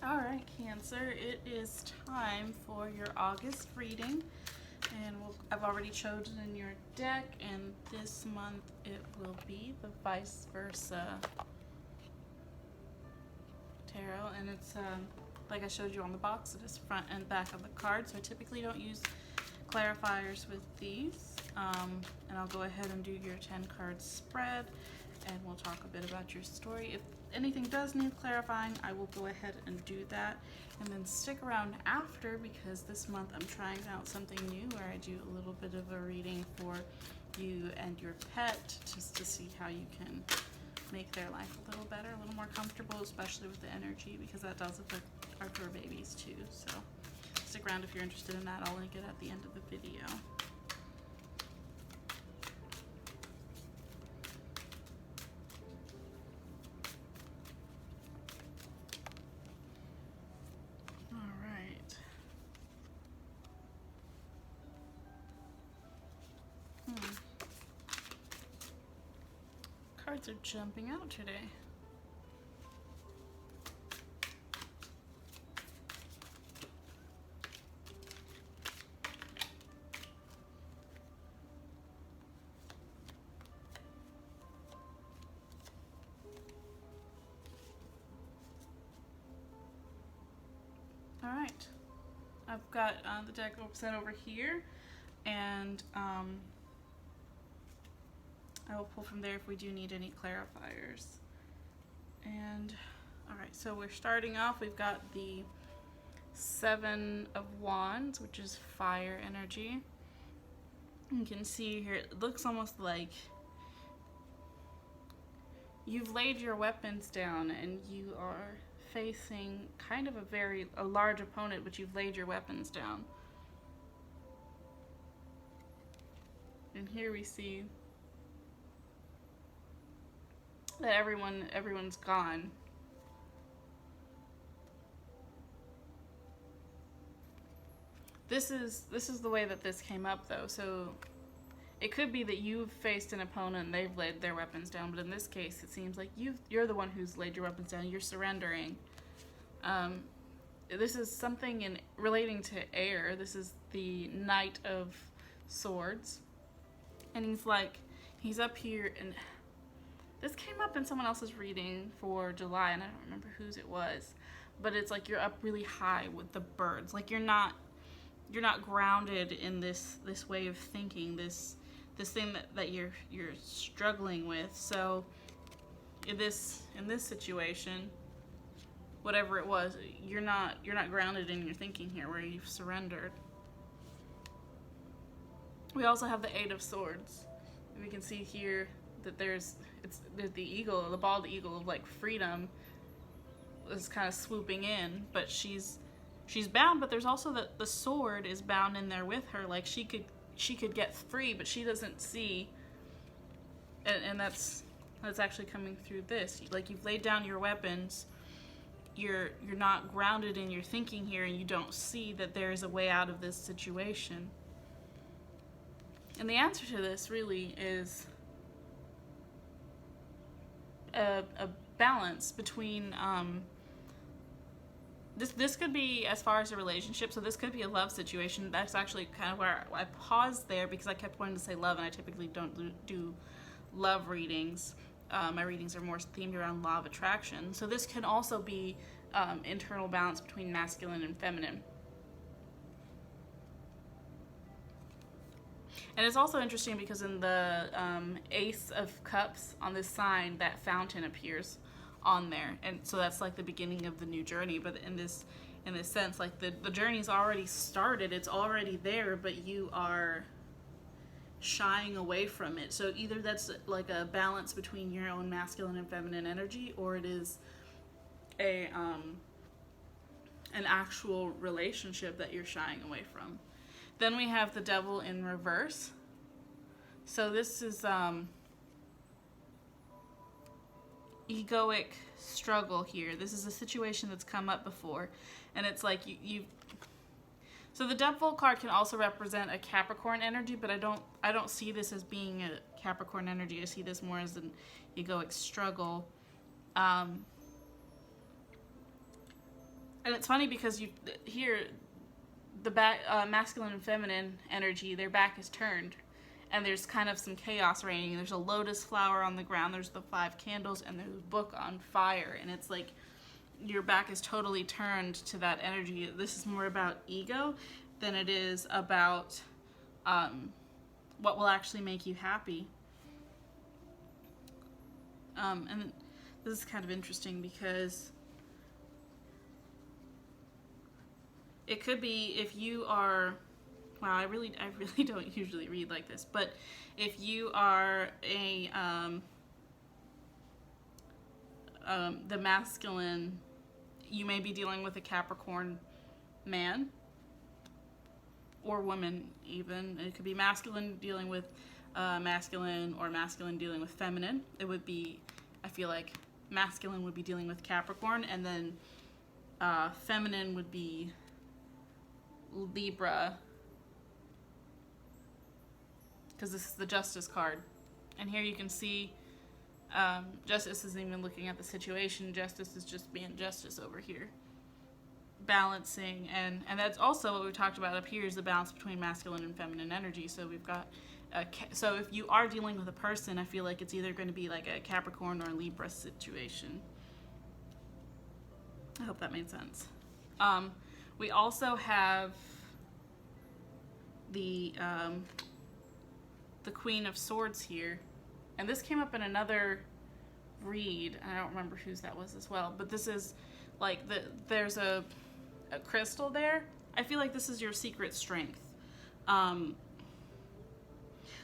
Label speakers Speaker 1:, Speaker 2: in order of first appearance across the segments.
Speaker 1: All right, Cancer, it is time for your August reading, and I've already chosen your deck, and this month it will be the ViceVersa tarot, and it's like I showed you on the box, it is front and back of the card, so I typically don't use clarifiers with these, and I'll go ahead and do your 10 card spread, and we'll talk a bit about your story. If anything does need clarifying, I will go ahead and do that, and then stick around after, because this month I'm trying out something new where I do a little bit of a reading for you and your pet, just to see how you can make their life a little better, a little more comfortable, especially with the energy, because that does affect our fur babies too. So stick around if you're interested in that. I'll link it at the end of the video. Cards are jumping out today. All right, I've got the deck set over here, and I will pull from there if we do need any clarifiers. And all right, so we're starting off. We've got the 7 of Wands, which is fire energy. You can see here, it looks almost like you've laid your weapons down and you are facing kind of a large opponent, but you've laid your weapons down. And here we see that everyone's gone. This is the way that this came up, though. So it could be that you've faced an opponent and they've laid their weapons down, but in this case it seems like you're the one who's laid your weapons down. You're surrendering. This is something relating to air. This is the Knight of Swords, and he's up here, and this came up in someone else's reading for July, and I don't remember whose it was, but it's like you're up really high with the birds. Like you're not grounded in this way of thinking, this thing that you're struggling with. So in this situation, whatever it was, you're not grounded in your thinking here, where you've surrendered. We also have the 8 of Swords. And we can see here that there's the eagle, the bald eagle of like freedom is kind of swooping in, but she's bound, but there's also the sword is bound in there with her. Like she could get free, but she doesn't see, and that's actually coming through this. Like you've laid down your weapons, you're not grounded in your thinking here, and you don't see that there is a way out of this situation. And the answer to this really is a balance between this could be as far as a relationship, so this could be a love situation. That's actually kind of where I paused there, because I kept wanting to say love, and I typically don't do love readings. My readings are more themed around law of attraction. So this can also be internal balance between masculine and feminine. And it's also interesting because in the Ace of Cups on this sign, that fountain appears on there, and so that's like the beginning of the new journey. But in this sense, like the journey's already started, it's already there, but you are shying away from it. So either that's like a balance between your own masculine and feminine energy, or it is an actual relationship that you're shying away from. Then we have the Devil in reverse. So this is egoic struggle here. This is a situation that's come up before, and it's like so the Devil card can also represent a Capricorn energy, but I don't see this as being a Capricorn energy. I see this more as an egoic struggle. And it's funny because you here, the back, masculine and feminine energy, their back is turned. And there's kind of some chaos reigning. There's a lotus flower on the ground. There's the 5 candles, and there's a book on fire. And it's like your back is totally turned to that energy. This is more about ego than it is about what will actually make you happy. And this is kind of interesting because it could be if you are, wow, I really don't usually read like this, but if you are a the masculine, you may be dealing with a Capricorn man or woman even. It could be masculine dealing with masculine, or masculine dealing with feminine. It would be, I feel like masculine would be dealing with Capricorn, and then feminine would be Libra, because this is the Justice card. And here you can see Justice isn't even looking at the situation. Justice is just being Justice over here, balancing, and that's also what we talked about up here, is the balance between masculine and feminine energy. So we've got so if you are dealing with a person, I feel like it's either going to be like a Capricorn or a Libra situation. I hope that made sense. We also have the Queen of Swords here, and this came up in another read. I don't remember whose that was as well, but this is like there's a crystal there. I feel like this is your secret strength.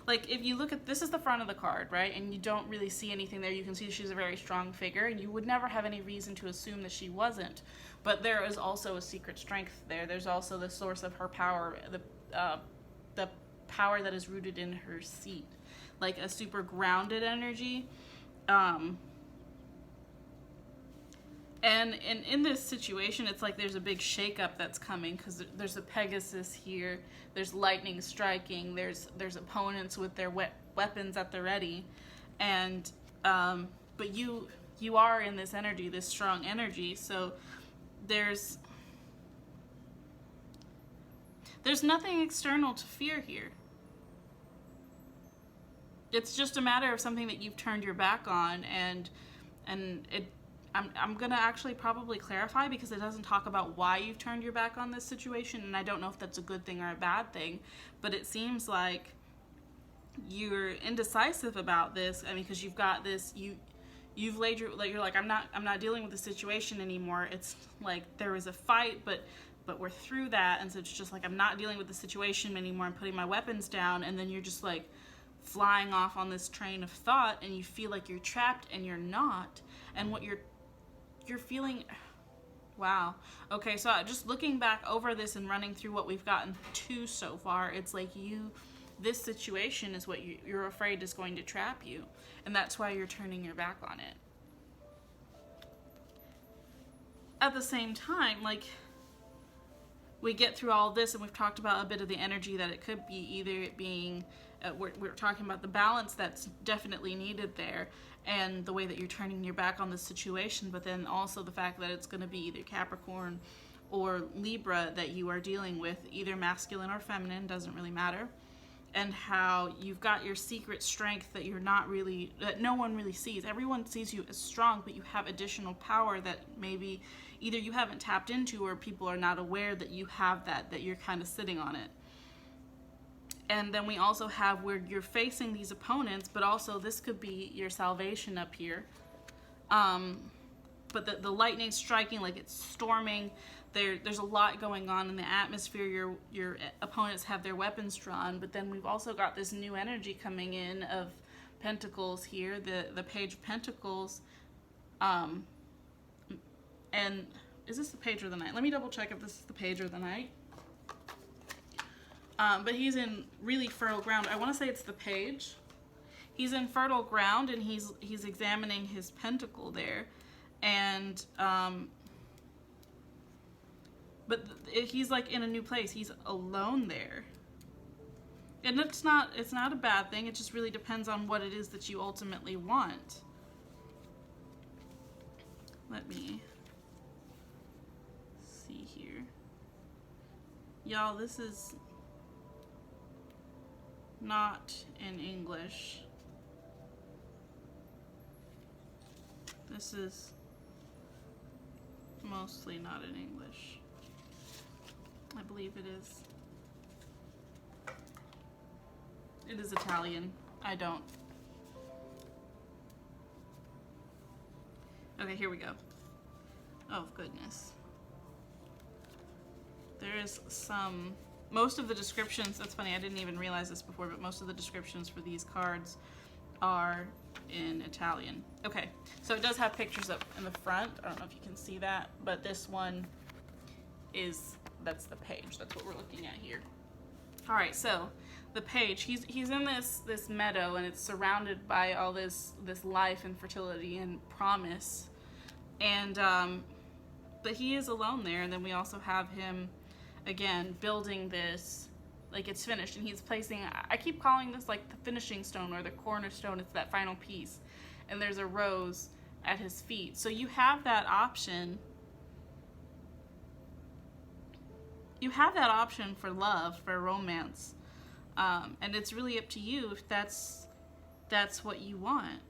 Speaker 1: Like if you look at, this is the front of the card, right? And you don't really see anything there. You can see she's a very strong figure, and you would never have any reason to assume that she wasn't. But there is also a secret strength there. There's also the source of her power, the power that is rooted in her seat, like a super grounded energy. And in this situation, it's like there's a big shakeup that's coming, because there's a Pegasus here, there's lightning striking, there's opponents with their weapons at the ready, and but you are in this energy, this strong energy, so there's nothing external to fear here. It's just a matter of something that you've turned your back on, and it. I'm gonna actually probably clarify, because it doesn't talk about why you've turned your back on this situation, and I don't know if that's a good thing or a bad thing, but it seems like you're indecisive about this. I mean, because you've got this, you've laid your, like, you're like, I'm not dealing with the situation anymore. It's like there was a fight, but we're through that, and so it's just like, I'm not dealing with the situation anymore. I'm putting my weapons down, and then you're just like flying off on this train of thought, and you feel like you're trapped, and you're not. And what you're feeling, wow. Okay, so just looking back over this and running through what we've gotten to so far, it's like this situation is what you're afraid is going to trap you, and that's why you're turning your back on it. At the same time, like, we get through all this, and we've talked about a bit of the energy that it could be, either it being, we're talking about the balance that's definitely needed there, and the way that you're turning your back on the situation, but then also the fact that it's going to be either Capricorn or Libra that you are dealing with, either masculine or feminine, doesn't really matter, and how you've got your secret strength that that no one really sees. Everyone sees you as strong, but you have additional power that maybe either you haven't tapped into, or people are not aware that you have that you're kind of sitting on it. And then we also have where you're facing these opponents, but also this could be your salvation up here. But the lightning striking, like it's storming, there's a lot going on in the atmosphere. Your opponents have their weapons drawn, but then we've also got this new energy coming in of Pentacles here, the Page of Pentacles. And is this the Page or the Knight? Let me double check if this is the Page or the Knight. But he's in really fertile ground. I want to say it's the Page. He's in fertile ground, and he's examining his pentacle there, and but he's like in a new place. He's alone there, and it's not a bad thing. It just really depends on what it is that you ultimately want. Let me see here. Y'all, this is not in English. This is mostly not in English. I believe it is. It is Italian. I don't. Okay, here we go. Oh, goodness. There is some... Most of the descriptions... That's funny, I didn't even realize this before, but most of the descriptions for these cards are in Italian. Okay, so it does have pictures up in the front. I don't know if you can see that, but this one is... That's the page. That's what we're looking at here. All right, so the page. He's in this meadow, and it's surrounded by all this life and fertility and promise. And but he is alone there. And then we also have him again building this, like it's finished, and he's placing. I keep calling this like the finishing stone or the cornerstone. It's that final piece. And there's a rose at his feet. So you have that option. You have that option for love, for romance, and it's really up to you if that's what you want.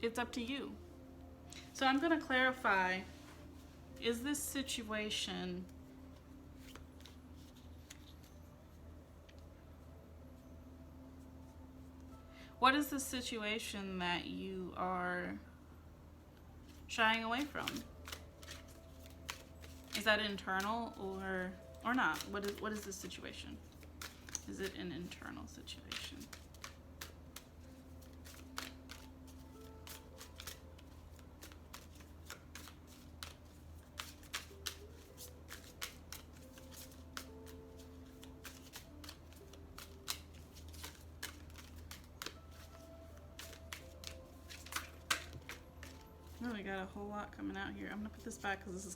Speaker 1: It's up to you. So I'm going to clarify, is this situation what is the situation that you are shying away from? Is that internal or not? What is this situation? Is it an internal situation? Oh, we got a whole lot coming out here. I'm gonna put this back because this is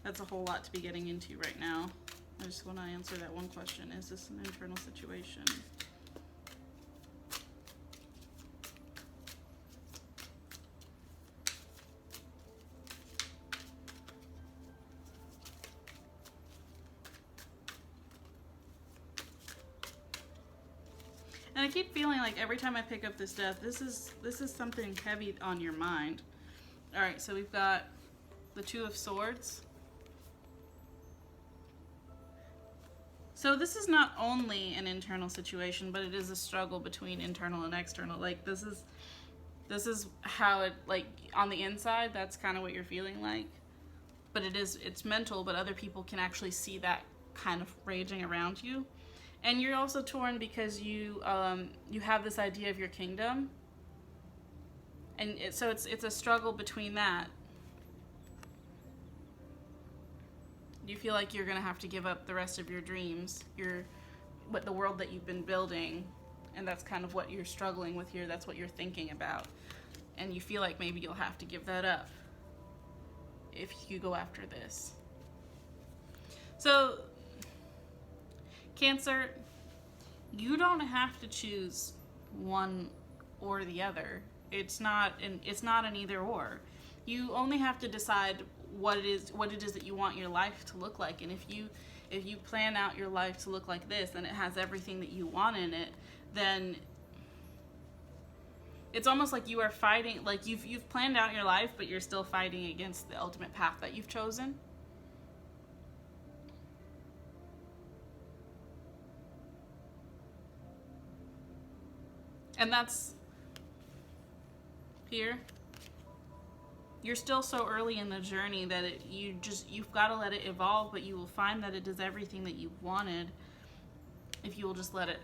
Speaker 1: that's a whole lot to be getting into right now. I just want to answer that one question. Is this an internal situation? And I keep feeling like every time I pick up this death, this is something heavy on your mind. All right, so we've got the Two of Swords. So this is not only an internal situation, but it is a struggle between internal and external. Like this is how it, like on the inside, that's kind of what you're feeling like. But it's mental, but other people can actually see that kind of raging around you. And you're also torn because you have this idea of your kingdom. And so it's a struggle between that. You feel like you're gonna have to give up the rest of your dreams, the world that you've been building, and that's kind of what you're struggling with here. That's what you're thinking about, and you feel like maybe you'll have to give that up if you go after this. So, Cancer, you don't have to choose one or the other. It's not an either or. You only have to decide what it is that you want your life to look like. And if you plan out your life to look like this and it has everything that you want in it, then it's almost like you are fighting, like you've planned out your life, but you're still fighting against the ultimate path that you've chosen. And that's here. You're still so early in the journey that you've got to let it evolve, but you will find that it does everything that you've wanted if you will just let it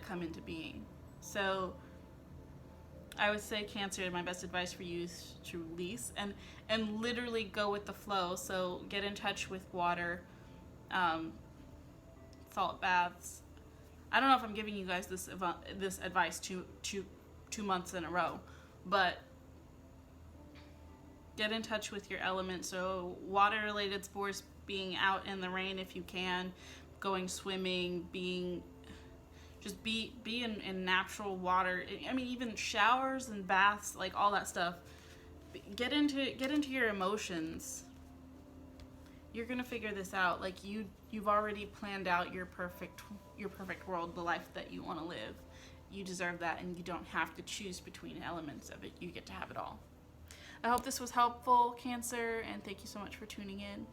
Speaker 1: come into being. So I would say, Cancer, my best advice for you is to release and literally go with the flow. So get in touch with water, salt baths. I don't know if I'm giving you guys this advice two months in a row, but get in touch with your element. So water-related sports, being out in the rain if you can, going swimming, being Just be in natural water. I mean, even showers and baths, like all that stuff. Get into your emotions. You're gonna figure this out. Like you've already planned out your perfect world, the life that you want to live. You deserve that, and you don't have to choose between elements of it. You get to have it all. I hope this was helpful, Cancer, and thank you so much for tuning in.